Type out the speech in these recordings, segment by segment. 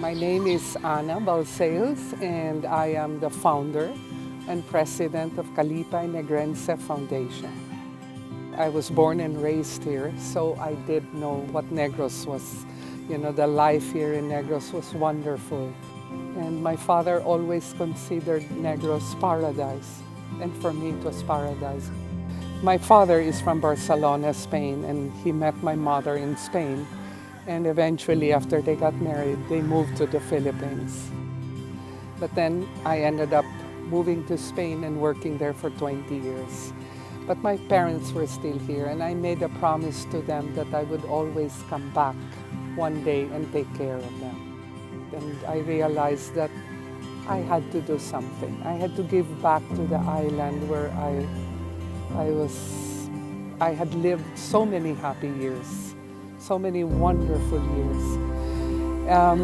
My name is Ana Balcells, and I am the founder and president of Kalipay Foundation. I was born and raised here, so I did know what Negros was. The life here in Negros was wonderful. And my father always considered Negros paradise, and for me it was paradise. My father is from Barcelona, Spain, and he met my mother in Spain. And eventually, after they got married, they moved to the Philippines. But then I ended up moving to Spain and working there for 20 years. But my parents were still here, and I made a promise to them that I would always come back one day and take care of them. And I realized that I had to do something. I had to give back to the island where I had lived so many happy years. So many wonderful years.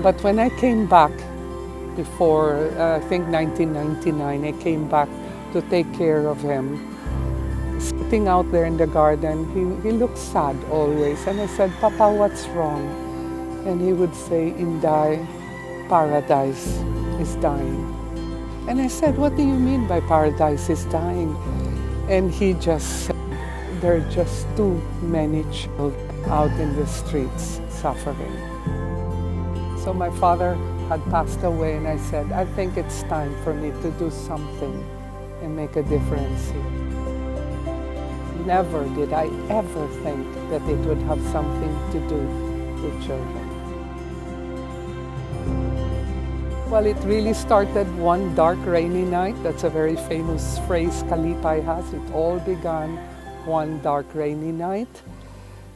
But when I came back before, I think 1999, I came back to take care of him. Sitting out there in the garden, he looked sad always. And I said, "Papa, what's wrong?" And he would say, "Inday, paradise is dying." And I said, "What do you mean by paradise is dying?" And he just said, "There are just too many children out in the streets suffering." So my father had passed away, and I said, "I think it's time for me to do something and make a difference here." Never did I ever think that it would have something to do with children. Well, it really started one dark, rainy night. That's a very famous phrase Kalipay has. It all began one dark, rainy night,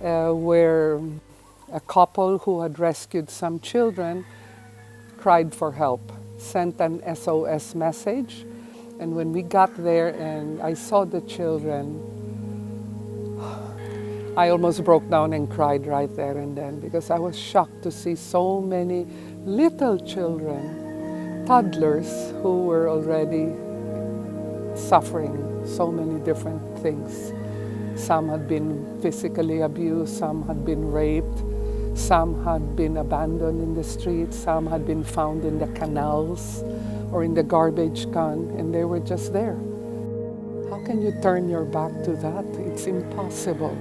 where a couple who had rescued some children cried for help, sent an SOS message. And when we got there and I saw the children, I almost broke down and cried right there and then, because I was shocked to see so many little children, toddlers, who were already suffering so many different things. Some had been physically abused, some had been raped, some had been abandoned in the streets, some had been found in the canals or in the garbage can, and they were just there. How can you turn your back to that? It's impossible.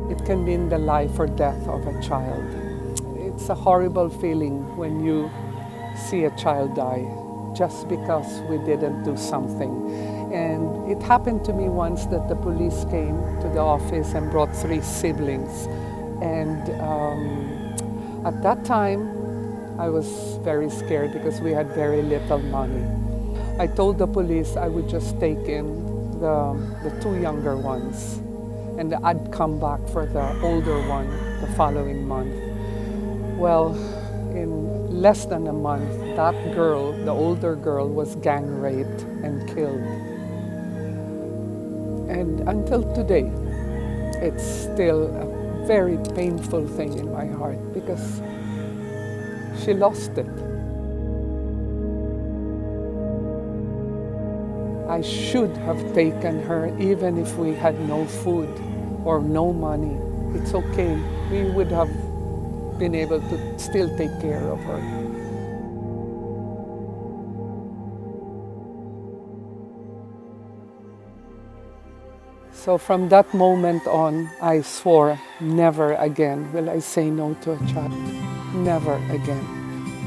It can mean the life or death of a child. It's a horrible feeling when you see a child die just because we didn't do something. And it happened to me once that the police came to the office and brought 3 siblings. And at that time, I was very scared because we had very little money. I told the police I would just take in the 2 younger ones, and I'd come back for the older one the following month. Well, in less than a month, that girl, the older girl, was gang raped and killed. And until today, it's still a very painful thing in my heart because she lost it. I should have taken her even if we had no food or no money. It's okay. We would have been able to still take care of her. So from that moment on, I swore never again will I say no to a child. Never again.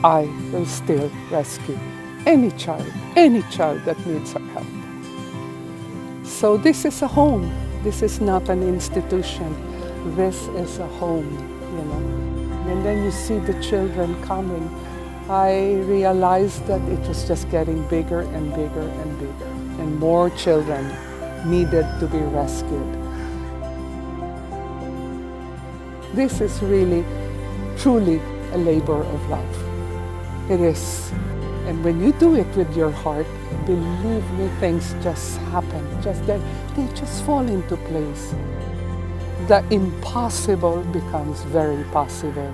I will still rescue any child that needs our help. So this is a home. This is not an institution. This is a home, And then you see the children coming. I realized that it was just getting bigger and bigger and bigger. And more children needed to be rescued. This is really, truly a labor of love. It is. And when you do it with your heart, believe me, things just happen. They just fall into place. The impossible becomes very possible.